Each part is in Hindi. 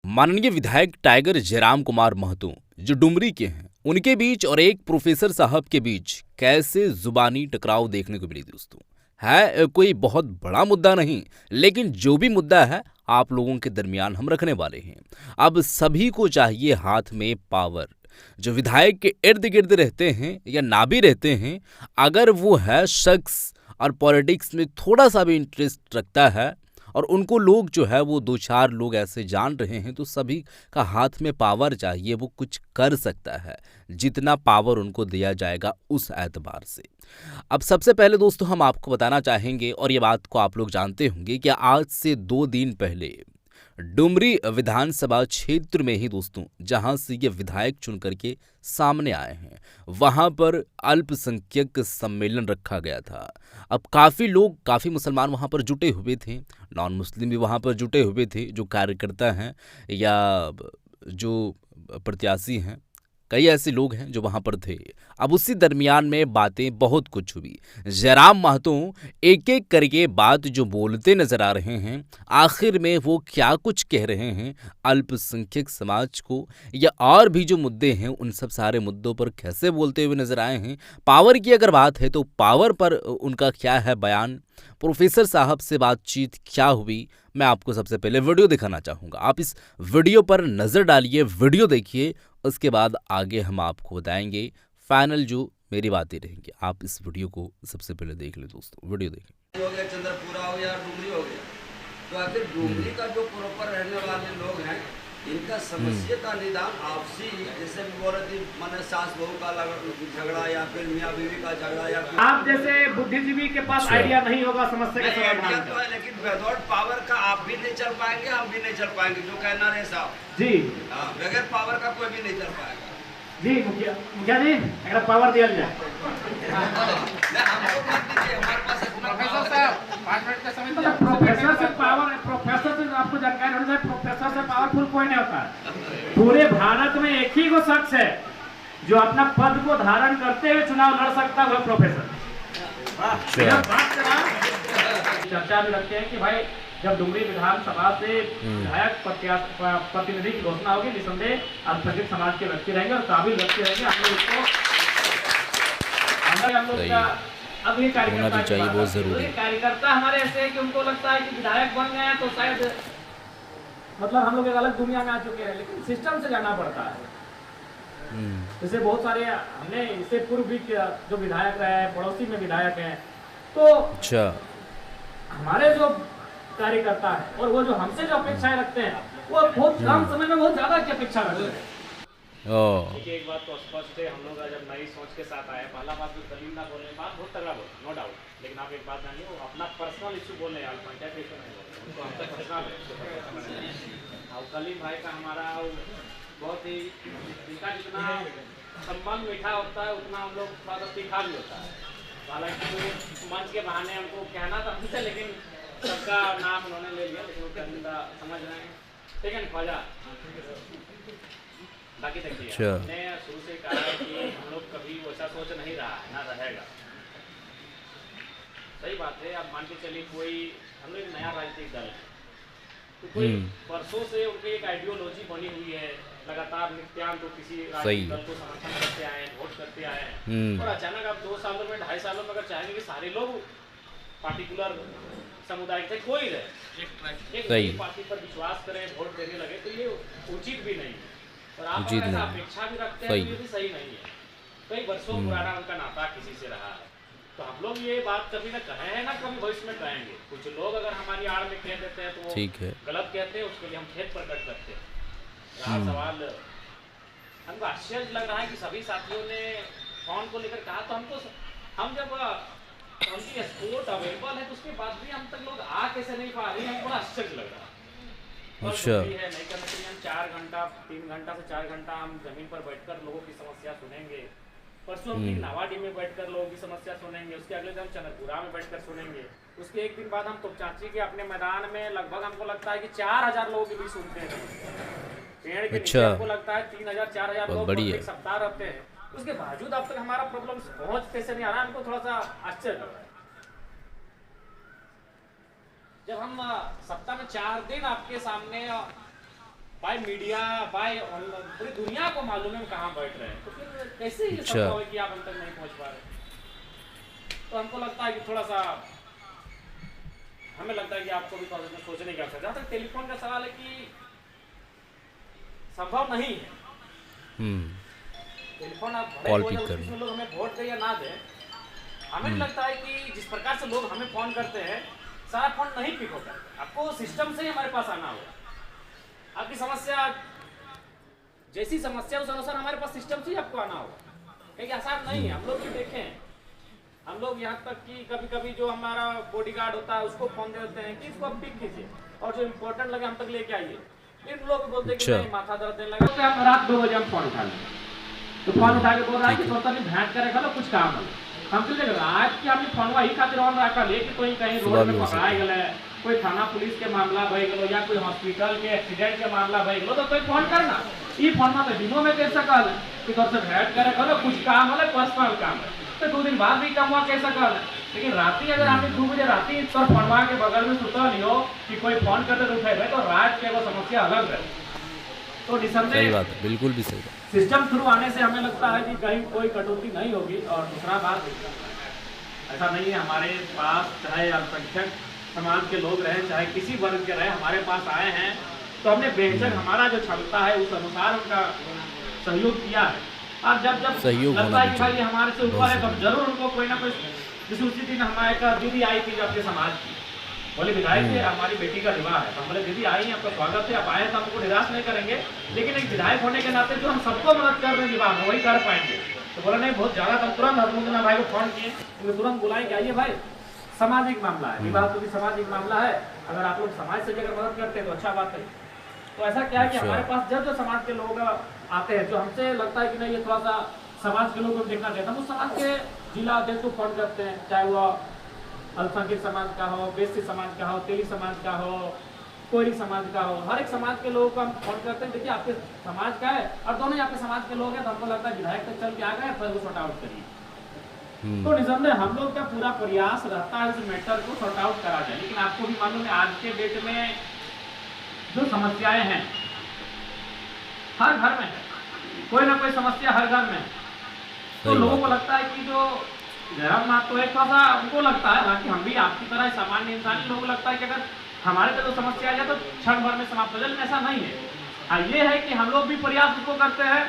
माननीय विधायक टाइगर जयराम कुमार महतो जो डुमरी के हैं, उनके बीच और एक प्रोफेसर साहब के बीच कैसे जुबानी टकराव देखने को मिली दोस्तों। है कोई बहुत बड़ा मुद्दा नहीं, लेकिन जो भी मुद्दा है आप लोगों के दरमियान हम रखने वाले हैं। अब सभी को चाहिए हाथ में पावर। जो विधायक के इर्द गिर्द रहते हैं या ना भी रहते हैं, अगर वो है शख्स और पॉलिटिक्स में थोड़ा सा भी इंटरेस्ट रखता है और उनको लोग जो है वो दो चार लोग ऐसे जान रहे हैं, तो सभी का हाथ में पावर चाहिए, वो कुछ कर सकता है जितना पावर उनको दिया जाएगा उस एतबार से। अब सबसे पहले दोस्तों हम आपको बताना चाहेंगे, और ये बात को आप लोग जानते होंगे कि आज से 2 दिन पहले डुमरी विधानसभा क्षेत्र में ही दोस्तों जहां से ये विधायक चुन करके सामने आए हैं, वहां पर अल्पसंख्यक सम्मेलन रखा गया था। अब काफ़ी मुसलमान वहां पर जुटे हुए थे, नॉन मुस्लिम भी वहां पर जुटे हुए थे, जो कार्यकर्ता हैं या जो प्रत्याशी हैं, कई ऐसे लोग हैं जो वहां पर थे। अब उसी दरमियान में बातें बहुत कुछ हुई। जयराम महतो एक एक करके बात जो बोलते नजर आ रहे हैं, आखिर में वो क्या कुछ कह रहे हैं अल्पसंख्यक समाज को या और भी जो मुद्दे हैं उन सब सारे मुद्दों पर कैसे बोलते हुए नजर आए हैं। पावर की अगर बात है तो पावर पर उनका क्या है बयान, प्रोफेसर साहब से बातचीत क्या हुई, मैं आपको सबसे पहले वीडियो दिखाना चाहूँगा। आप इस वीडियो पर नज़र डालिए, वीडियो देखिए, उसके बाद आगे हम आपको बताएंगे फाइनल जो मेरी बातें रहेंगी। आप इस वीडियो को सबसे पहले देख लें दोस्तों, वीडियो देखें। हो गया चंद्रपुरा हो गया डुमरी हो गया, तो आखिर डुमरी का जो प्रॉपर रहने वाले लोग हैं, इनका समस्या का निदान आपसी, जैसे बोल रही थी मैंने सास बहू का झगड़ा या फिर मियाँ बीवी का झगड़ा या फिर आप जैसे बुद्धिजीवी के पास आइडिया नहीं होगा समस्या का समाधान तो है, लेकिन विदाउट पावर का आप भी नहीं चल पाएंगे, हम भी नहीं चल पाएंगे। जो कहना रहे साहब जी, बगैर पावर का कोई भी नहीं चल पाएगा जी। मुखिया जी अगर पावर दिया जाए प्रोफेसर साहब 5 मिनट का समय दिया। प्रोफेसर से पावर, प्रोफेसर से आपको जानकारी होनी चाहिए, प्रोफेसर से पावरफुल कोई नहीं होता है। पूरे भारत में एक ही वो शख्स है जो अपना पद को धारण करते हुए चुनाव लड़ सकता है, वह प्रोफेसर। चर्चा भी रखते हैं कि भाई जब डुमरी विधानसभा से विधायक प्रतिनिधि की घोषणा होगी, निसंदेह अल्पसंख्यक समाज के व्यक्ति रहेंगे और काबिल व्यक्ति रहेंगे। हम लोग इसको हम लोग का अब ये कार्यकर्ता चाहिए, बहुत जरूरी है। कार्यकर्ता हमारे ऐसे है कि उनको लगता है कि विधायक बन गए हैं तो शायद मतलब हम लोग एक अलग दुनिया में आ चुके हैं, लेकिन सिस्टम से जाना पड़ता है। जैसे बहुत सारे हमने इससे पूर्व भी जो विधायक रहे, पड़ोसी में विधायक हैं, तो अच्छा हमारे जो कार्यकर्ता है और वो जो हमसे जो अपेक्षाएं रखते हैं, वो बहुत कम समय में बहुत ज्यादा की अपेक्षा रखते हैं। देखिए एक बात तो स्पष्ट है, हम लोग जब नई सोच के साथ आए, पहला बात जो दलील ना बोलने, बात बहुत तगड़ा बोल, नो डाउट, लेकिन आप एक बात जानिए, वो अपना पर्सनल इशू बोल रहे हैं, पंचायत इशू नहीं बोल रहे, उनको हमसे पर्सनल है। और कलीम भाई का हमारा बहुत ही, इनका जितना संबंध मीठा होता है उतना हम लोग थोड़ा सा तीखा भी होता है। हालांकि तो मंच के बहाने हमको कहना था हमसे, लेकिन सबका नाम उन्होंने ले लिया, लेकिन वो क्या समझ रहे हैं, ठीक है ना ख्वाजा। बाकी देखिए हमने शुरू से कहा है कि हम लोग कभी वैसा सोच नहीं रहा है, ना रहेगा। सही बात है। अब मान के चलिए कोई हम लोग नया राजनीतिक दल है, तो कोई वर्षों से उनकी एक आइडियोलॉजी बनी हुई है, लगातार नित्यान तो किसी राजनीतिक दल को समर्थन करते आए, वोट करते आए, और अचानक आप 2 सालों में 2.5 सालों में अगर चाहेंगे कि सारे लोग पार्टिकुलर समुदाय से कोई रहे एक पार्टी पर विश्वास करें, वोट देने लगे, तो ये उचित भी नहीं है। और आप ऐसा अपेक्षा भी रखते हैं तो ये भी सही नहीं है। कई वर्षों पुराना उनका नाता किसी से रहा है, तो हम लोग ये बात कभी ना कहे हैं ना कभी भविष्य में कहेंगे। कुछ लोग अगर हमारी आड़ में कह देते हैं तो वो गलत कहते हैं, उसके लिए हम खेद प्रकट करते हैं। रहा सवाल, हमको आश्चर्य लग रहा है कि सभी साथियों ने फोन को लेकर कहा, तो हमको हम जब उनकी स्पोर्ट अवेलेबल है तो उसके बाद भी हम तक लोग आ कैसे नहीं पा रहे हैं, हमको बड़ा आश्चर्य लग रहा है। अच्छा है, नहीं करने के लिए हम 4 घंटा 3 घंटा से 4 घंटा हम जमीन पर बैठकर लोगों की समस्या सुनेंगे। परसों हम नावाडी में बैठकर लोगों की समस्या सुनेंगे, उसके अगले दिन हम चंद्रपुरा में बैठकर सुनेंगे, उसके एक दिन बाद हम तोपचाची के अपने मैदान में लगभग हमको लगता है कि 4000 लोगों के बीच सुनते हैं। पेड़ के नीचे हमको लगता है 3000-4000 लोग एक सप्ताह रहते हैं। उसके बावजूद अब तक हमारा प्रॉब्लम पहुंच कैसे नहीं आ रहा, हमको थोड़ा सा आश्चर्य लग रहा है। जब हम सप्ताह में 4 दिन आपके सामने बाय मीडिया बाय पूरी दुनिया को मालूम है हम कहाँ बैठ रहे हैं, तो फिर कैसे ये अच्छा। संभव है कि आप हम तक नहीं पहुँच पा रहे। तो हमको लगता है कि थोड़ा सा हमें लगता है कि आपको भी थोड़ा सा सोचने की आवश्यकता है। जहाँ तक टेलीफोन का सवाल है कि संभव नहीं है टेलीफोन, आप भले कॉल हो पिक या करना। उसमें लोग हमें वोट दें या ना दें, हमें लगता है कि जिस प्रकार से लोग हमें फोन करते हैं सारा फोन नहीं पिक होता है। आपको सिस्टम से ही हमारे पास आना होगा। आपकी समस्या जैसी समस्या उस अनुसार हमारे पास सिस्टम से ही आपको आना होगा, क्योंकि आसान नहीं है। हम लोग भी देखें, हम लोग यहाँ तक कि कभी कभी जो हमारा बॉडीगार्ड होता है उसको फोन दे देते हैं कि इसको आप पिक कीजिए और जो इम्पोर्टेंट लगे हम तक लेके आइए। इन लोग बोलते हैं कि अच्छा। नहीं माथा दर्द देने लगा, तो हम रात 2 बजे हम फोन उठा लेंगे, तो फोन उठा के बोल रहा है कि सोचा नहीं भेंट करे खा कुछ काम है। हम फिर देख आज की हमने फोनवा ही खातिर ऑन रखा ले कि कोई कहीं सुबह रोड भी में हो पकड़ाए सकता गए, कोई थाना पुलिस के मामला भय गलो या कोई हॉस्पिटल के एक्सीडेंट के मामला भय गलो, तो कोई फोन करना ई फोन में तो दिनों में कैसे कल कि तोर से भेंट करे खा कुछ काम है पर्सनल काम है, तो 2 दिन बाद भी काम हुआ कैसा कल। लेकिन राती अगर आपने 2 बजे राती तोर फोनवा के बगल में सुता लियो कि कोई फोन करते तो उठे तो रात के वो समस्या अलग है। तो सही निसंदेह बात है, बिल्कुल भी सही बात। सिस्टम थ्रू आने से हमें लगता है कि कहीं कोई कटौती नहीं होगी। और दूसरा बात, ऐसा नहीं है हमारे पास चाहे अल्पसंख्यक समाज के लोग रहे चाहे किसी वर्ग के रहे, हमारे पास आए हैं तो हमने बेहतर हमारा जो क्षमता है उस अनुसार उनका सहयोग किया है। और जब जब सहयोग लगता होना है भी कि भाई चाहिए। हमारे से ऊपर बहुत है, तब जरूर उनको कोई ना कोई, जैसे उसी दिन हमारे एक दीदी आई थी जो आपके समाज की, बोले विधायक जी हमारी बेटी का विवाह है, तो हम बोले दीदी आई हैं, आपका स्वागत है, आप आए तो हमको निराश नहीं करेंगे, लेकिन एक विधायक होने के नाते जो हम सबको मदद कर रहे हैं विवाह में वही कर पाएंगे। तो बोला नहीं बहुत ज्यादा, तो तुरंत हरमुंदना भाई को फोन किए, उनको तुरंत बुलाएं कि आइए भाई सामाजिक मामला है, विवाह तो भी सामाजिक मामला है, अगर आप लोग समाज से अगर मदद करते हैं तो अच्छा बात है। तो ऐसा क्या है कि अच्छा। हमारे पास जब जो समाज के लोग आते हैं जो हमसे लगता है कि नहीं ये थोड़ा सा समाज के लोगों को देखना चाहता है, तो समाज के जिला अध्यक्ष को फोन करते हैं, चाहे वो अल्पसंख्यक समाज का हो, बेसी समाज का हो, तेली समाज का हो, कोयरी समाज का हो, हर एक समाज के लोगों को हम फोन करते हैं, देखिए आपके समाज का है और दोनों ही आपके समाज के लोग हैं, तो हमको लगता है विधायक तक चल के आ गए फिर वो सॉर्ट आउट करिए। तो निसंदेह हम लोग का पूरा प्रयास रहता है उस मैटर को सॉर्ट आउट करा जाए। लेकिन आपको भी मालूम है आज के डेट में जो समस्याएं हैं हर घर में है, कोई ना कोई समस्या हर घर में है। तो सही लोगों बात को लगता है कि जो जयराम नाथ तो एक थोड़ा सा उनको लगता है, हालांकि हम भी आपकी तरह सामान्य इंसान, लोगों को लगता है कि अगर हमारे पे तो समस्या आ जाए तो क्षण भर में समाप्त हो जाए, लेकिन ऐसा नहीं है। हाँ ये है कि हम लोग भी प्रयास उसको करते हैं,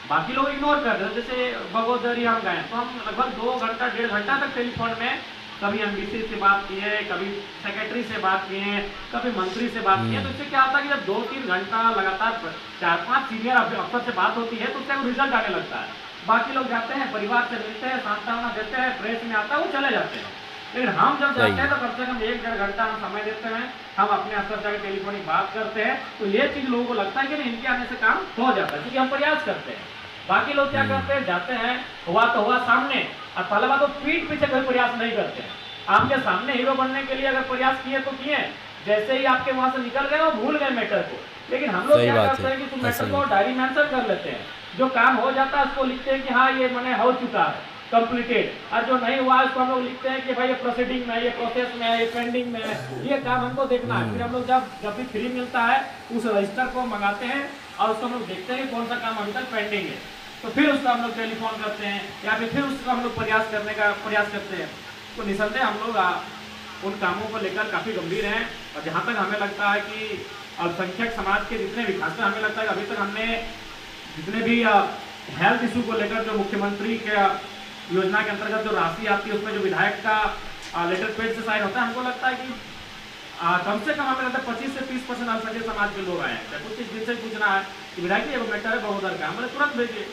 बाकी लोग इग्नोर कर रहे हैं। जैसे बगोदरी हम गए तो हम लगभग 2 घंटा 1.5 घंटा तक टेलीफोन में कभी एमबीसी से बात किए, कभी सेक्रेटरी से बात किए, कभी मंत्री से बात किए। तो इससे क्या होता है कि जब 2-3 घंटा लगातार 4-5 सीनियर अफसर से बात होती है तो उससे रिजल्ट आने लगता है। बाकी लोग जाते हैं, परिवार से मिलते हैं, सांत्वना देते हैं, प्रेस में आता है, वो चले जाते हैं। लेकिन हम जब जाते हैं तो कम से कम 1-1.5 घंटा हम समय देते हैं, हम अपने अफसर जाकर टेलीफोनिक बात करते हैं। तो ये चीज लोगों को लगता है कि नहीं इनके आने से काम हो जाता है, क्योंकि हम प्रयास करते हैं। बाकी लोग क्या करते हैं, जाते हैं, हुआ तो हुआ सामने, और पहले बात तो पीठ पीछे कोई प्रयास नहीं करते हैं। आपके सामने हीरो बनने के लिए अगर प्रयास किए तो किए, जैसे ही आपके वहां से निकल गए वो भूल गए मैटर को। लेकिन हम लोग सही क्या बात करते है, हैं कि तुम ऐसा मैटर को ही। डायरी मेंशन कर लेते हैं, जो काम हो जाता है उसको लिखते हैं कि हाँ ये मैंने हो चुका है कंप्लीटेड, और जो नहीं हुआ उसको हम लोग लिखते हैं कि भाई ये प्रोसीडिंग में है, ये प्रोसेस में है, ये पेंडिंग में है, ये काम हमको देखना है। फिर हम लोग जब भी फ्री मिलता है उस रजिस्टर को मंगाते हैं और उसको हम लोग देखते हैं कि कौन सा काम अभी तक पेंडिंग है, तो फिर उसका हम लोग टेलीफोन करते हैं या फिर उसका हम लोग प्रयास करने का प्रयास करते हैं। तो निसंदेह हम लोग उन कामों को लेकर काफ़ी गंभीर हैं। और जहाँ तक हमें लगता है कि अल्पसंख्यक समाज के जितने भी, खासकर हमें लगता है कि अभी तक हमने जितने भी हेल्थ इशू को लेकर जो मुख्यमंत्री के योजना के अंतर्गत जो राशि आती है उसमें जो विधायक का लेटर पेड से साइन होता है, हमको लगता है कि कम से कम हमें लगता है 25 से 30% अल्पसंख्यक समाज के लोग आए हैं। कुछ दिन से पूछना है कि विधायक जी वो मैटर है बगोदर का, हमने तुरंत भेजिए।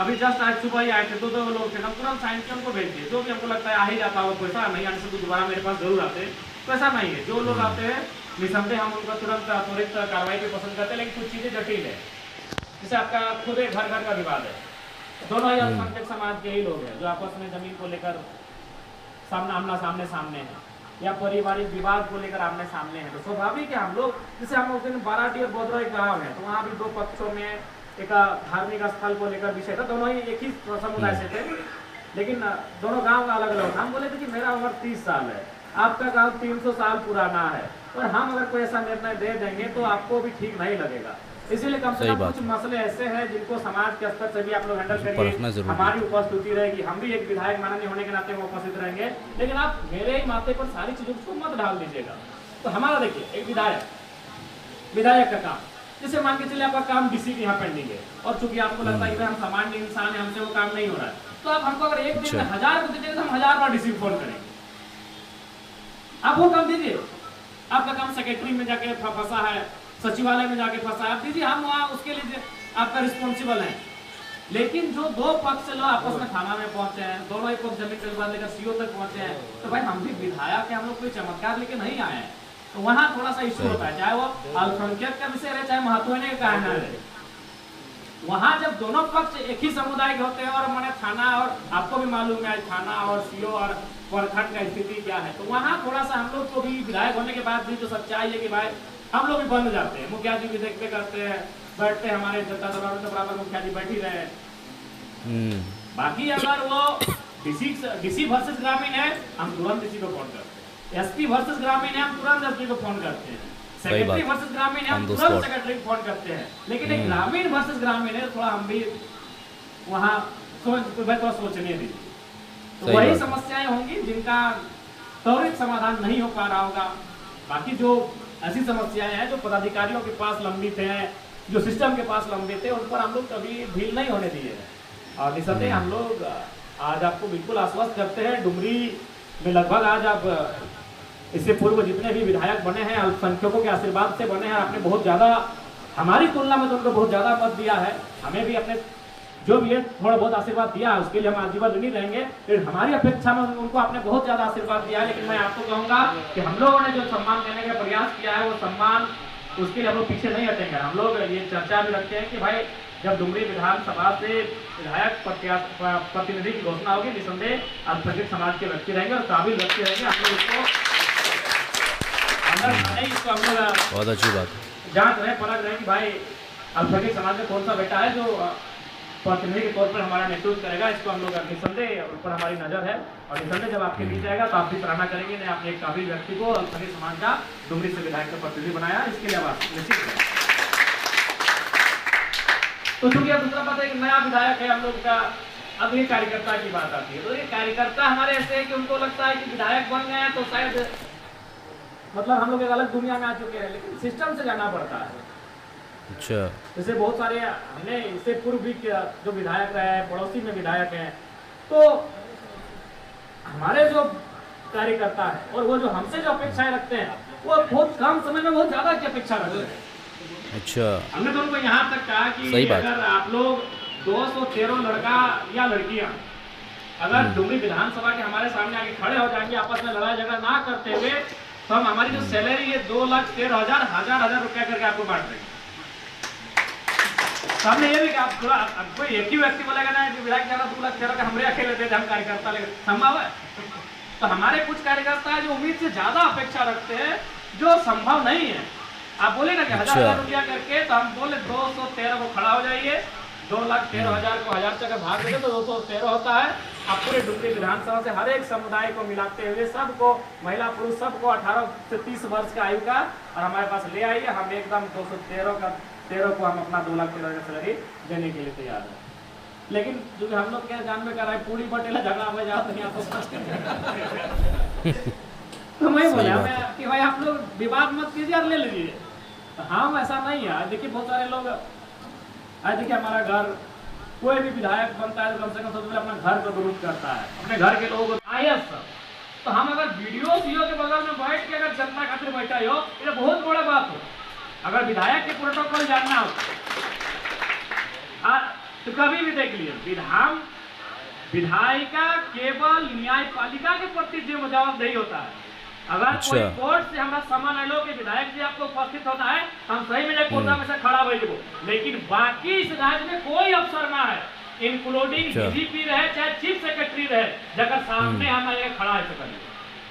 अभी जस्ट आज सुबह ही आए थे, 2 लोग थे, हम तुरंत साइन के उनको भेज दिए। जो भी हमको लगता है आ ही जाता हो, पैसा नहीं आने से तो दोबारा मेरे पास जरूर आते हैं, तो ऐसा नहीं है। जो लोग आते हैं निसंदेह हम उनका तुरंत त्वरित कार्रवाई भी पसंद करते हैं। लेकिन कुछ चीज़ें जटिल है, जैसे आपका खुद एक घर का विवाद है, दोनों ही अल्पसंख्यक समाज के ही लोग हैं जो आपस में जमीन को लेकर आमना सामने है, या पारिवारिक विवाद को लेकर आमने सामने है। तो स्वाभाविक है हम लोग, जैसे हम उस दिन बाराटी और बोधरा एक गाँव है, तो वहाँ भी 2 पक्षों में एक धार्मिक स्थल को लेकर विषय था, दोनों ही एक ही समुदाय से थे, लेकिन दोनों गांव का अलग अलग था। हम बोले थे कि मेरा उम्र 30 साल है आपका गांव 300 साल पुराना है, और हम अगर कोई ऐसा निर्णय दे देंगे तो आपको भी ठीक नहीं लगेगा। इसीलिए कम से सही कम बात कुछ मसले ऐसे हैं जिनको समाज के स्तर से भी आप लोग हैंडल परखना करिए। जरूरी है। हमारी उपस्थिति रहेगी, हम भी एक विधायक माननीय होने के नाते में उपस्थित रहेंगे, लेकिन आप मेरे ही माथे पर सारी चीजों को मत डाल दीजिएगा। तो हमारा देखिए, एक विधायक का काम, जैसे मान के चलिए आपका काम डीसी के यहाँ पेंडिंग है, और चूंकि आपको लगता है कि हम सामान्य इंसान है, हमसे वो काम नहीं हो रहा है, तो आप हमको अगर एक दिन में 1000 को दीजिएगा तो हम 1000 बार डीसी को फोन करेंगे। आप वो काम दीजिए। आपका काम सेक्रेटरी में जाके फंसा है, सचिवालय में जाके फंसा है, आप दीजिए, हम वहाँ उसके लिए आपका रिस्पॉन्सिबल है। लेकिन जो दो पक्ष से लोग आपस में थाना में पहुंचे हैं, दोनों एक पक्ष जमीन के विवाद लेकर सीओ तक पहुंचे हैं, तो भाई हम भी विधायक है, हम लोग कोई चमत्कार लेके नहीं आए हैं। तो वहाँ थोड़ा सा इशू होता है, चाहे वो अल्पसंख्यक का विषय रहे, चाहे महत्वहीन का कहना रहे। वहाँ जब दोनों पक्ष एक ही समुदाय के होते हैं, और मैंने थाना, और आपको भी मालूम है थाना और सीओ और प्रखंड का स्थिति क्या है, तो वहाँ थोड़ा सा हम लोग को भी विधायक होने के बाद भी जो सच्चाई है कि भाई हम लोग भी बंद जाते हैं। मुखिया जी भी देखते करते हैं, बैठते हैं, हमारे जनता दरबार में तो बराबर मुखिया जी बैठी रहे। बाकी अगर वो डीसी वर्सेस ग्रामीण है, हम तुरंत डीसी को फोन करते हैं। एसपी वर्सेस ग्रामीण है, हम तुरंत एसपी को फोन करते हैं। सेक्रेटरी वर्सेस ग्रामीण है, हम तुरंत सेक्रेटरी को फोन करते हैं। लेकिन एक ग्रामीण वर्सेस ग्रामीण है, थोड़ा हम भी वहाँ थोड़ा सोचने दीजिए। तो वही समस्याएं होंगी जिनका त्वरित समाधान नहीं हो पा रहा होगा। बाकी जो ऐसी समस्याएं हैं जो पदाधिकारियों के पास लंबित हैं, जो सिस्टम के पास लंबित है, उन पर हम लोग कभी ढील नहीं होने दिए हैं। और निसंदेह हम लोग आज आपको बिल्कुल आश्वस्त करते हैं, डुमरी में लगभग आज आप इससे पूर्व जितने भी विधायक बने हैं अल्पसंख्यकों के आशीर्वाद से बने हैं। आपने बहुत ज़्यादा, हमारी तुलना में तो उनको बहुत ज़्यादा मत दिया है, हमें भी अपने जो भी है थोड़ा बहुत आशीर्वाद दिया है, उसके लिए हम आजीवन ऋणी रहेंगे। फिर हमारी अपेक्षा में उनको आपने बहुत ज़्यादा आशीर्वाद दिया है। लेकिन मैं आपको कहूँगा कि हम लोगों ने जो सम्मान देने का प्रयास किया है, वो सम्मान, उसके लिए हम लोग पीछे नहीं हटेंगे। हम लोग ये चर्चा भी रखते हैं कि भाई जब डुमरी विधानसभा से विधायक प्रतिनिधि की घोषणा होगी, निसंदेह अल्पसंख्यक समाज के व्यक्ति रहेंगे और काबिल व्यक्ति रहेंगे। हम लोग इसको अंदर नहीं, इसको हम लोग बहुत अच्छी बात है, जांच रहे, परख रहे कि भाई अल्पसंख्यक समाज में कौन सा बेटा है जो प्रतिनिधि के तौर पर हमारा नेतृत्व करेगा। इसको हम लोग निसंदेह ऊपर हमारी नजर है, और निसंदेह जब आपके बीच आएगा तो आप भी सराहना करेंगे, नहीं आपने एक काबिल व्यक्ति को अल्पसंख्यक समाज का डुमरी से विधायक का प्रतिनिधि बनाया, इसके लिए आप निश्चित करें। तो चूंकि अब दूसरा बात है कि नया विधायक है हम लोग का, अब ये कार्यकर्ता की बात आती है। तो ये कार्यकर्ता हमारे ऐसे है कि उनको लगता है कि विधायक बन गए हैं तो शायद मतलब हम लोग एक अलग दुनिया में आ चुके हैं, लेकिन सिस्टम से जाना पड़ता है। अच्छा, जैसे बहुत सारे हमने इससे पूर्व भी जो विधायक रहे, पड़ोसी में विधायक हैं, तो हमारे जो कार्यकर्ता है और वो जो हमसे जो अपेक्षाएं रखते हैं, वो बहुत कम समय में बहुत ज्यादा की अपेक्षा रखते हैं। अच्छा, हमने तो उनको यहाँ तक कहा कि अगर आप लोग 213 लड़का या लड़कियां अगर डुमरी विधानसभा के हमारे सामने आके खड़े हो जाएंगे, आपस में लड़ाई झगड़ा ना करते हुए, तो हम हमारी जो सैलरी है 2,13,000 हजार रुपया करके आपको बांट देंगे। हमने ये भी कहा, आप कोई एक ही व्यक्ति बोलेगा ना कि विधायक ज्यादा 2,13,000 का हमरे अकेले दे, हम कार्यकर्ता लेकर संभव है? तो हमारे कुछ कार्यकर्ता है जो उम्मीद से ज्यादा अपेक्षा रखते हैं, जो संभव नहीं है। आप बोले ना कि 1,000 रुपया करके, तो हम बोले 213 को खड़ा हो जाइए, 2,13,000 को 1000 से अगर भाग देंगे तो 213 होता है। आप पूरे डुमरी विधानसभा से हर एक समुदाय को मिलाते हुए सबको, महिला पुरुष सबको 18 से 30 वर्ष का आयु का, और हमारे पास ले आइए, हम एकदम 213 को हम अपना 2,13,000 का सैलरी देने के लिए तैयार है। लेकिन जो हम लोग क्या जान में कर रहे हैं, पूरी बटेला झगड़ा हो जाता है तो मैं बोला कि भाई आप लोग विवाद मत कीजिए और ले लीजिए। हम ऐसा नहीं है। देखिए बहुत सारे लोग, आज देखिए हमारा घर, कोई भी विधायक बनता है तो कम से कम सबसे पहले अपना घर को दुरुस्त करता है, अपने घर के लोगों को आयस। तो हम अगर वीडियो सीओ के बगल में बैठ के अगर जनता खातिर बैठा हो, ये बहुत बड़ा बात हो। अगर विधायक के प्रोटोकॉल जानना हो तो कभी भी देख लीजिए, विधायिका केवल न्यायपालिका के प्रति जवाबदेही होता है। अगर कोई कोर्ट से हमारा सम्मान है लो कि विधायक जी आपको उपस्थित होना है, हम सही में कोर्ट में से खड़ा भेजो, लेकिन बाकी इस राज्य में कोई अफसर ना है, इंक्लूडिंग डीजीपी रहे चाहे चीफ सेक्रेटरी रहे, जगह सामने हमारे खड़ा है करिए,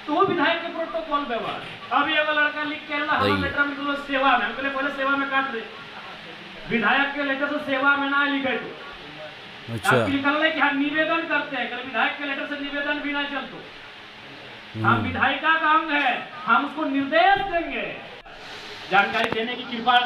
तो वो विधायक के प्रोटोकॉल व्यवहार। अभी अगर लड़का लिख के हम लेटर में तो सेवा में, हम पहले सेवा में काट रहे, विधायक के लेटर से सेवा में ना लिखे तो निकल रहे कि हम निवेदन करते हैं, विधायक के लेटर से निवेदन भी ना चलते। हम विधायिका का अंग है, हम उसको निर्देश देंगे, जानकारी देने की कृपा।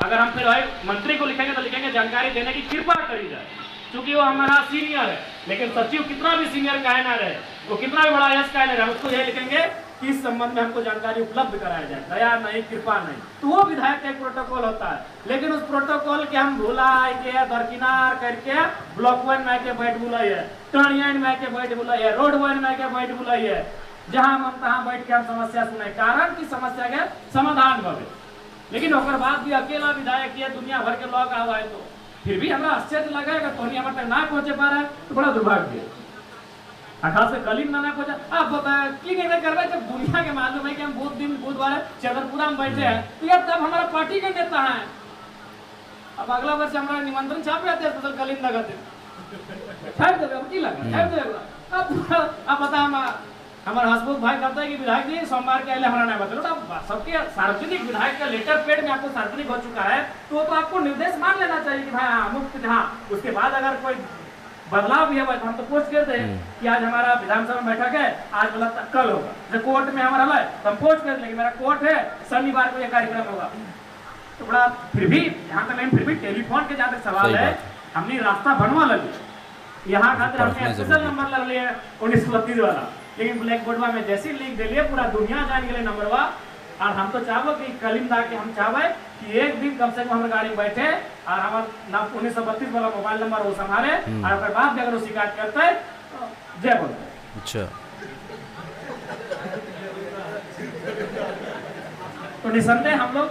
अगर हम फिर मंत्री को लिखेंगे तो लिखेंगे जानकारी देने की कृपा करी जाए, क्योंकि वो हमारा सीनियर है। लेकिन सचिव कितना भी सीनियर काहे ना रहे, वो कितना भी बड़ा यश काहे ना रहे, हम उसको यही लिखेंगे कि इस संबंध में हमको जानकारी उपलब्ध कराया जाए, दया नहीं, कृपा नहीं। तो वो विधायक का एक प्रोटोकॉल होता है। लेकिन उस प्रोटोकॉल के हम भुलाए के दरकिनार करके ब्लॉक वन में के बैठ बुलाइए, टर्नियन में के बैठ बुलाइए, रोड वन में के बैठ बुलाइए, जहां हम तहां बैठ के हम समस्या सुने, कारण की समस्या के समाधान भवे। लेकिन ओकर बाद भी अकेला विधायक ये दुनिया भर के लोग आवा है, तो फिर भी हमरा आश्चर्य लगेगा तो हमारे तक ना पहुंचे पा रहा है, तो बड़ा दुर्भाग्य है। खास से कलीम ना पहुंचा, आप बताए की नहीं करवा, जब दुनिया के मालूम है कि हम बुधवार चंद्रपुरा में बैठे हैं, तो यार तब हमारा पार्टी के नेता है। अब अगला वर्ष हमारा निमंत्रण छापे आते हैं, कलीम लगाते छाप देगा, की लगा छाप देगा। अब बता हमारे हसमुख भाई कहता है कि विधायक जी सोमवार के हमारा नहीं बता, सबके सार्वजनिक विधायक का लेटर पेड में आपको सार्वजनिक हो चुका है, तो आपको निर्देश मान लेना चाहिए कि भाई मुक्त। हाँ, उसके बाद अगर कोई बदलाव भी है तो हम तो पोस्ट करते हैं कि आज हमारा विधानसभा में बैठक है, आज बोला कल होगा, जब कोर्ट में हमारा है तो हम पोस्ट कर लेंगे मेरा कोर्ट है, शनिवार को यह कार्यक्रम होगा। तो बड़ा फिर भी यहाँ तक, लेकिन फिर भी टेलीफोन के जहाँ तक सवाल है, हमने रास्ता बनवा लगे, यहाँ खातिर हमने स्पेशल नंबर लग लिया 1932 वाला, लेकिन ब्लैक बोर्डवा में जैसी लिंक दे लिए पूरा दुनिया जान के लिए नंबरवा। और हम तो चाहबो कि कलीम दा के हम चाहबे कि एक दिन कम से कम हमारे गाड़ी में बैठे और हमारे नाम 1932 वाला मोबाइल नंबर वो संभाले, और अगर बाद में अगर वो शिकायत करते है तो जय बोलते। अच्छा, तो निसंदेह हम लोग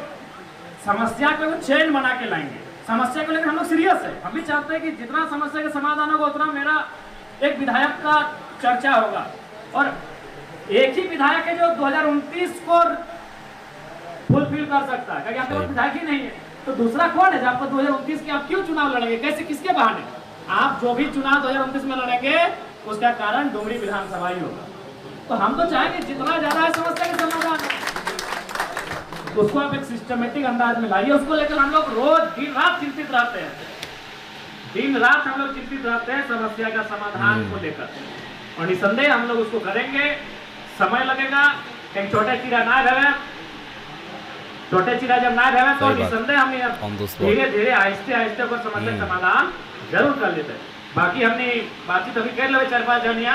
समस्या को चैन बना के लाएंगे, समस्या को लेकर हम लोग सीरियस है। हम भी चाहते हैं कि जितना समस्या का समाधान होगा उतना मेरा एक विधायक का चर्चा होगा, और एक ही विधायक है जो 2029 को फुलफिल कर सकता है, क्योंकि आपके पास विधायक ही नहीं है, तो दूसरा कौन है जो आपको 2029 के आप क्यों चुनाव लड़ेंगे, कैसे, किसके बहाने? आप जो भी चुनाव 2029 में लड़ेंगे उसका कारण डुमरी विधानसभा ही होगा। तो हम तो चाहेंगे जितना ज्यादा है समस्या के समाधान, उसको आप एक सिस्टमेटिक अंदाज में लाइए। उसको लेकर हम लोग रोज दिन रात चिंतित रहते हैं, दिन रात हम लोग चिंतित रहते हैं समस्या का समाधान को लेकर, और निसंदेह हम लोग उसको करेंगे। समय लगेगा, एक छोटे चिरा ना रहे, छोटे चिरा जब ना रहे तो निसंदेह हम धीरे धीरे आहिस्ते आहिस्ते पर समस्या का समाधान जरूर कर लेते हैं। बाकी हमने बातचीत अभी कर ले 4-5 जनिया,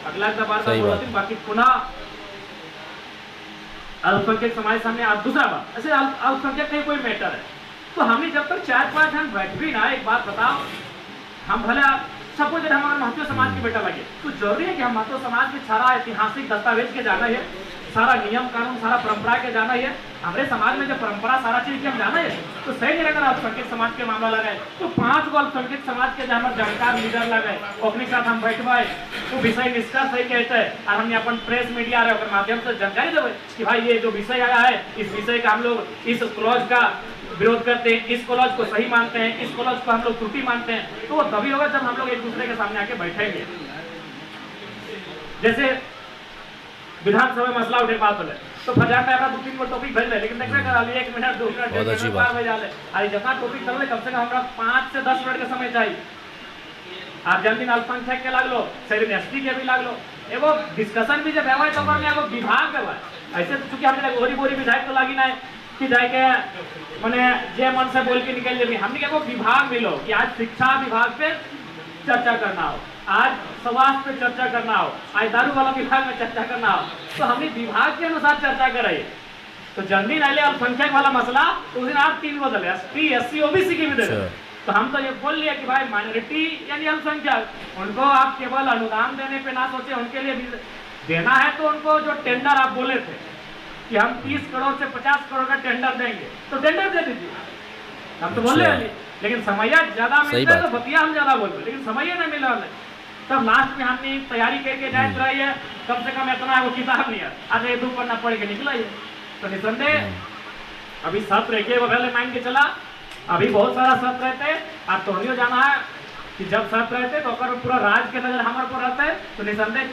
अगला बार बाकी पुनः अल्पसंख्यक समाज सामने आप दूसरा बात, ऐसे अल्पसंख्यक नहीं कोई मैटर है, तो हमें जब तक 4-5 जन बैठ भी ना, एक बात बताओ, हम भले सबको जब हमारे महत्व समाज के बेटा लगे, तो जरूरी है कि हम महत्व समाज के सारा ऐतिहासिक दस्तावेज के जाना है, सारा नियम कानून सारा परंपरा के जाना है। हमारे समाज में जब परंपरा सारा चीज के हम जाना है, तो सही नहीं अगर अल्पसंख्यक समाज के मामला लगे तो 5 गो अल्पसंख्यक समाज के जहाँ जानकार लीडर लगे अपने साथ हम बैठवाए, वो विषय निष्कर्ष सही कहते हैं, और हमने अपन प्रेस मीडिया के माध्यम से जानकारी देवे कि भाई ये जो विषय आया है, इस विषय का हम लोग इस क्लॉज का विरोध करते हैं, इस क्लॉज को सही मानते हैं, इस क्लॉज को हम लोग त्रुटि मानते हैं। तो वो तभी होगा जब हम लोग एक दूसरे के सामने आके बैठेंगे। जैसे विधानसभा में मसला उठे बात होले तो फजान में अपना 2-3 गो टॉपिक भेज ले, लेकिन देखना करा लिए 1 मिनट 2 मिनट 1 मिनट पार हो जाले, अरे जितना टॉपिक कर ले कम से कम हमरा 5 से 10 मिनट का समय चाहिए। आप जल्दी अल्पसंख्यक के लागलो, शहरी एसटी के भी लागलो, एगो डिस्कशन भी जब हेवा तो में एगो विभाग हेवा, ऐसे तो चूंकि हमने गोरी बोरी विधायक तो लागी ना कि जाके माने जे मन से बोल के निकल जेबी, हमने एगो विभाग मिलो कि आज शिक्षा विभाग पे चर्चा करना हो, आज स्वास्थ्य पे चर्चा करना हो, आज दारू वाला विभाग में चर्चा करना हो, तो हमने विभाग के अनुसार चर्चा कराई। तो जल्दी नहीं ले अल्पसंख्यक वाला मसला, तो उस दिन आप 3 गो दले, एसटी एससी ओबीसी की भी दे। तो हम तो ये बोल लिया कि भाई माइनॉरिटी यानी अल्पसंख्यक, उनको आप केवल अनुदान देने पे ना सोचे, उनके लिए भी देना है तो उनको जो टेंडर आप बोले थे कि हम 30 करोड़ से 50 करोड़ का टेंडर देंगे, तो टेंडर दे दीजिए। हम तो बोले लेकिन समय ज्यादा मिलता है तो बतिया हम ज्यादा बोलते, लेकिन समय नहीं मिला वाले। तब लास्ट में हमने तैयारी करके जाते रही है, कम से कम इतना वो किताब नहीं है, आज 2 पन्ना पढ़ के निकला है। तो निसंदेह अभी सत्र के बगल मान के चला, अभी बहुत सारा सत्र रहते, आप तो नहीं जाना है कि जब सत्र रहते तो पूरा राज्य के नजर हमारे को रहता है। तो निसंदेह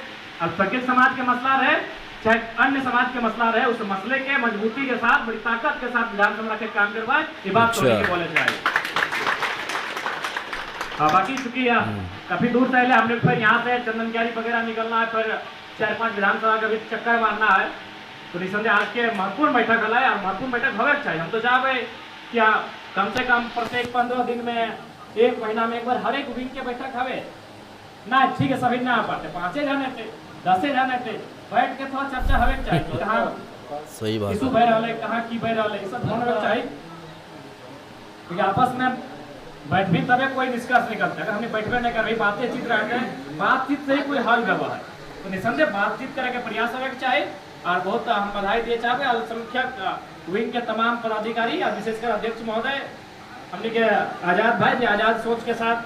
अल्पसंख्यक समाज के मसला रहे चाहे अन्य समाज के मसला रहे, उस मसले के मजबूती के साथ बड़ी ताकत के साथ विधानसभा के काम करवाए, ये बात बोले जाए। बाकी चूंकि काफी दूर से हमने फिर यहाँ से चंदनकारी वगैरह निकलना है, फिर 4-5 विधानसभा का भी चक्कर मारना है तो निसंदेह आज के महत्वपूर्ण बैठक हल है और महत्वपूर्ण बैठक होवे चाहिए। हम तो चाहबे क्या कम से कम प्रत्येक 15 दिन में 1 महीना में एक बार हर एक विंग के बैठक हवे ना। ठीक है सभी ना आ पाते 5 जने थे 10 जने थे बैठ के थोड़ा चर्चा हवे चाहिए कहाँ सही बात इशू बह रहा है कहाँ की बह रहा है ये सब होना चाहिए क्योंकि आपस में बैठ भी तबे कोई निष्कर्ष निकलता है। अगर हमने बैठबे नहीं कर रही बातचीत रह बातचीत से ही कोई हल व्यवहार है तो निसंदेह बातचीत करे के प्रयास होने चाहिए। और बहुत हम बधाई दिए चाहे अल्पसंख्यक विंग के तमाम पदाधिकारी और विशेषकर अध्यक्ष महोदय हमने के आजाद भाई जो आजाद सोच के साथ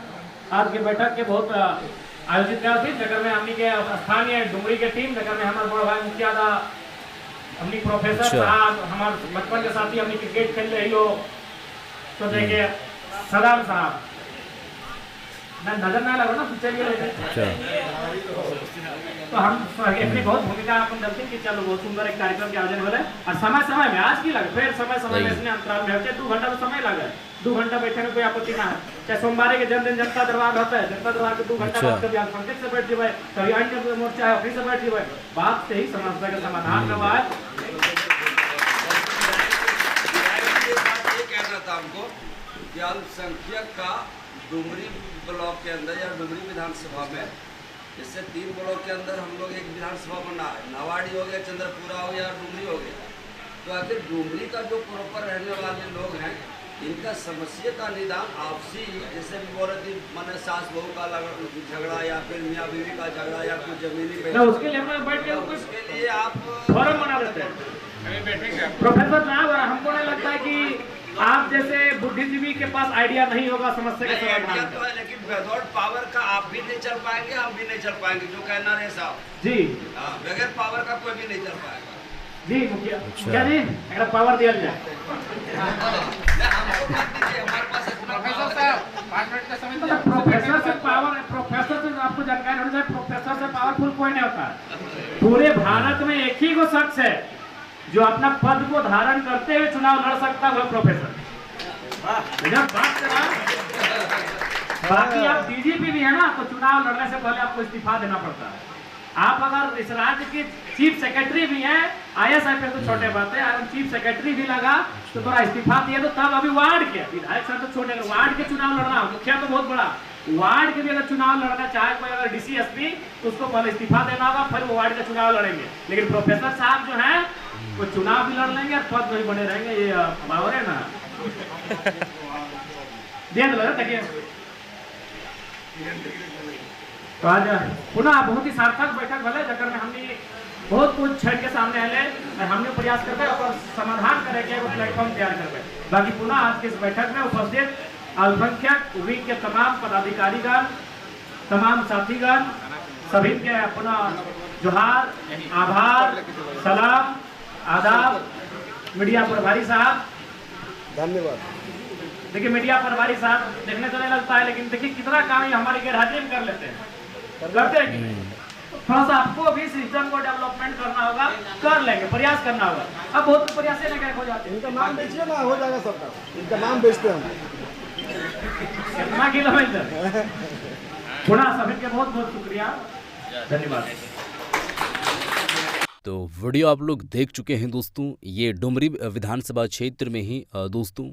आज की बैठक के बहुत आयोजित कर थी जगह में हमने के स्थानीय डुमरी के टीम जगह में हमारे बड़ा भाई मुखिया था हमने प्रोफेसर साहब हमारे बचपन के साथी हमने क्रिकेट खेल रही हो तो देखिए सदाम साहब नजर ना लगा ना चलिए तो हम अपनी बहुत भूमिका अपन करते हैं कि चलो बहुत सुंदर एक कार्यक्रम के आयोजन हो रहा है और समय में आज की लगे फिर समय में इसमें अंतराल में होते 2 घंटा तो समय लगे 2 घंटा बैठे में कोई आपत्ति ना है। चाहे सोमवार के जन जनता दरबार होता है जनता दरबार के 2 घंटा बाद कभी आप पंकज से बैठ जाए कभी अन्य मोर्चा है ऑफिस से बैठ जाए बात से ही समस्या का समाधान का बात कहना था हमको कि अल्पसंख्यक का डुमरी ब्लॉक के अंदर या डुमरी विधानसभा में इससे 3 ब्लॉक के अंदर हम लोग एक विधानसभा बना है नवाड़ी हो गया चंद्रपुरा हो गया डुमरी हो गया तो आखिर डुमरी का जो प्रॉपर रहने वाले लोग हैं इनका समस्या का निदान आपसी जैसे भी बोल रही मैंने सास बहू का झगड़ा या फिर मियाँ बीवी का झगड़ा या कुछ जमीनी उसके लिए हम बैठ के उसके लिए आप फोरम बना देते हैं प्रोफेसर साहब हमको नहीं लगता है कि आप जैसे बुद्धिजीवी के पास आइडिया नहीं होगा समस्या का समाधान तो है लेकिन विदाउट पावर का आप भी नहीं चल पाएंगे हम भी नहीं चल पाएंगे जो कहना रहे साहब जी बगैर पावर का कोई भी नहीं चल पाएगा जी मुखिया जी अगर पावर दिया जाए हमारे पास प्रोफेसर साहब 5 मिनट का समय प्रोफेसर से पावर प्रोफेसर से आपको जानकारी होनी चाहिए प्रोफेसर से पावरफुल कोई नहीं होता पूरे भारत में एक ही को शख्स है जो अपना पद को धारण करते हुए चुनाव लड़ सकता है प्रोफेसर बात करा बाकी आप डीजीपी भी है ना तो चुनाव लड़ने से पहले आपको इस्तीफा देना पड़ता है। आप अगर इस राज्य के चीफ सेक्रेटरी भी हैं ISI पे तो छोटे बात है अगर चीफ सेक्रेटरी भी लगा तो थोड़ा इस्तीफा दिए तो तब अभी वार्ड के विधायक सर तो छोटे वार्ड के चुनाव लड़ना मुखिया तो बहुत बड़ा वार्ड के भी अगर चुनाव लड़ना चाहे कोई अगर DC SP तो उसको पहले इस्तीफा देना होगा फिर वो वार्ड का चुनाव लड़ेंगे। लेकिन प्रोफेसर साहब जो है वो चुनाव भी लड़ लेंगे और पद में भी बने रहेंगे ये पावर है ना दे दो देखिए तो आज पुनः बहुत ही सार्थक बैठक भले जगह में हमने बहुत कुछ छठ के सामने आए हमने प्रयास करके और समाधान करे के एगो प्लेटफॉर्म तैयार करके बाकी पुनः आज की इस बैठक में उपस्थित अल्पसंख्यक विंग के तमाम पदाधिकारीगण तमाम साथीगण सभी के पुनः जोहार आभार सलाम आदाब। मीडिया प्रभारी साहब धन्यवाद। देखिए मीडिया प्रभारी साहब देखने तो नहीं लगता है लेकिन देखिए कितना काम ये हमारी गैर हाजिरी में कर लेते हैं करते हैं थोड़ा सा आपको भी सिस्टम को डेवलपमेंट करना होगा कर लेंगे प्रयास करना होगा। अब बहुत प्रयास नहीं हो जाते इनका नाम बेचिए ना हो जाएगा सबका इनका नाम बेचते हम कितना किलोमीटर पुनः सभी के बहुत बहुत शुक्रिया धन्यवाद। तो वीडियो आप लोग देख चुके हैं दोस्तों ये डुमरी विधानसभा क्षेत्र में ही दोस्तों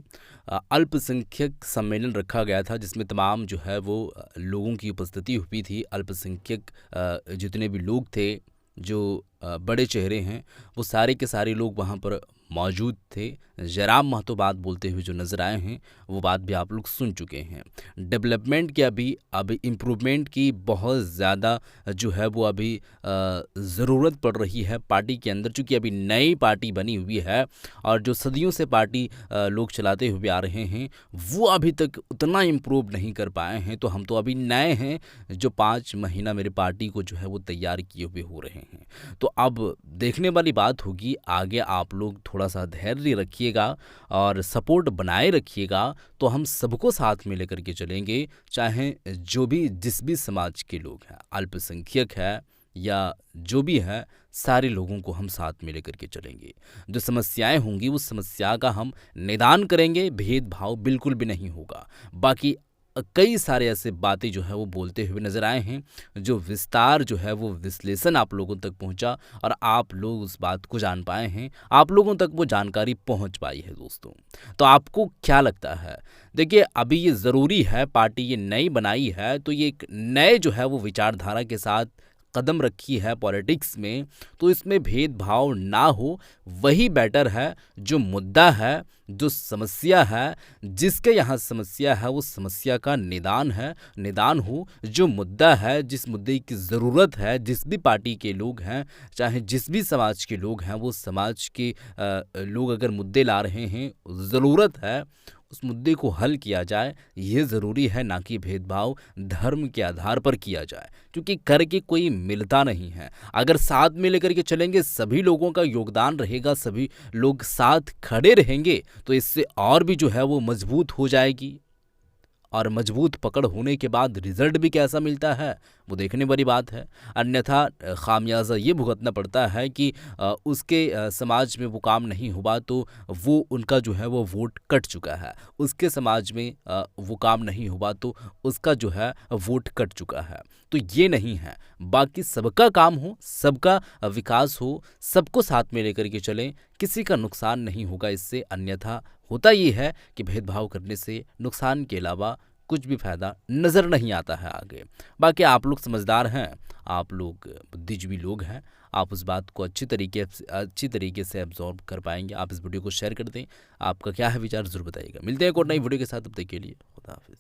अल्पसंख्यक सम्मेलन रखा गया था जिसमें तमाम जो है वो लोगों की उपस्थिति हुई थी। अल्पसंख्यक जितने भी लोग थे जो बड़े चेहरे हैं वो सारे के सारे लोग वहाँ पर मौजूद थे। जयराम महतो बात बोलते हुए जो नज़र आए हैं वो बात भी आप लोग सुन चुके हैं। डेवलपमेंट की अभी इम्प्रूवमेंट की बहुत ज़्यादा जो है वो अभी ज़रूरत पड़ रही है पार्टी के अंदर, चूँकि अभी नई पार्टी बनी हुई है और जो सदियों से पार्टी लोग चलाते हुए आ रहे हैं वो अभी तक उतना इम्प्रूव नहीं कर पाए हैं। तो हम तो अभी नए हैं जो 5 महीना मेरे पार्टी को जो है वो तैयार किए हुए हो रहे हैं। तो अब देखने वाली बात होगी आगे आप लोग थोड़ा सा धैर्य रखिएगा और सपोर्ट बनाए रखिएगा तो हम सबको साथ में लेकर के चलेंगे, चाहे जो भी जिस भी समाज के लोग हैं, अल्पसंख्यक है या जो भी है, सारे लोगों को हम साथ में लेकर के चलेंगे। जो समस्याएं होंगी उस समस्या का हम निदान करेंगे, भेदभाव बिल्कुल भी नहीं होगा। बाकी कई सारे ऐसे बातें जो है वो बोलते हुए नज़र आए हैं, जो विस्तार जो है वो विश्लेषण आप लोगों तक पहुंचा और आप लोग उस बात को जान पाए हैं, आप लोगों तक वो जानकारी पहुंच पाई है दोस्तों। तो आपको क्या लगता है? देखिए, अभी ये ज़रूरी है, पार्टी ये नई बनाई है तो ये एक नए जो है वो विचारधारा के साथ कदम रखी है पॉलिटिक्स में, तो इसमें भेदभाव ना हो, वही बेटर है। जो मुद्दा है, जो समस्या है, जिसके यहाँ समस्या है वो समस्या का निदान हो। जो मुद्दा है, जिस मुद्दे की ज़रूरत है, जिस भी पार्टी के लोग हैं, चाहे जिस भी समाज के लोग हैं, वो समाज के लोग अगर मुद्दे ला रहे हैं, ज़रूरत है उस मुद्दे को हल किया जाए, ये ज़रूरी है, ना कि भेदभाव धर्म के आधार पर किया जाए, क्योंकि करके कोई मिलता नहीं है। अगर साथ में लेकर के चलेंगे, सभी लोगों का योगदान रहेगा, सभी लोग साथ खड़े रहेंगे, तो इससे और भी जो है वो मजबूत हो जाएगी। और मजबूत पकड़ होने के बाद रिजल्ट भी कैसा मिलता है वो देखने वाली बात है। अन्यथा खामियाजा ये भुगतना पड़ता है कि उसके समाज में वो काम नहीं हुआ तो वो उनका जो है वो वोट कट चुका है, उसके समाज में वो काम नहीं हुआ तो उसका जो है वोट कट चुका है। तो ये नहीं है, बाकी सबका काम हो, सबका विकास हो, सबको साथ में लेकर के चलें, किसी का नुकसान नहीं होगा इससे। अन्यथा होता ये है कि भेदभाव करने से नुकसान के अलावा कुछ भी फायदा नज़र नहीं आता है आगे। बाकी आप लोग समझदार हैं, आप लोग बुद्धिजीवी लोग हैं, आप उस बात को अच्छी तरीके से एब्जॉर्ब कर पाएंगे। आप इस वीडियो को शेयर कर दें। आपका क्या है विचार ज़रूर बताइएगा। मिलते हैं एक और नई वीडियो के साथ, तब तक के लिए खुदा हाफिज़।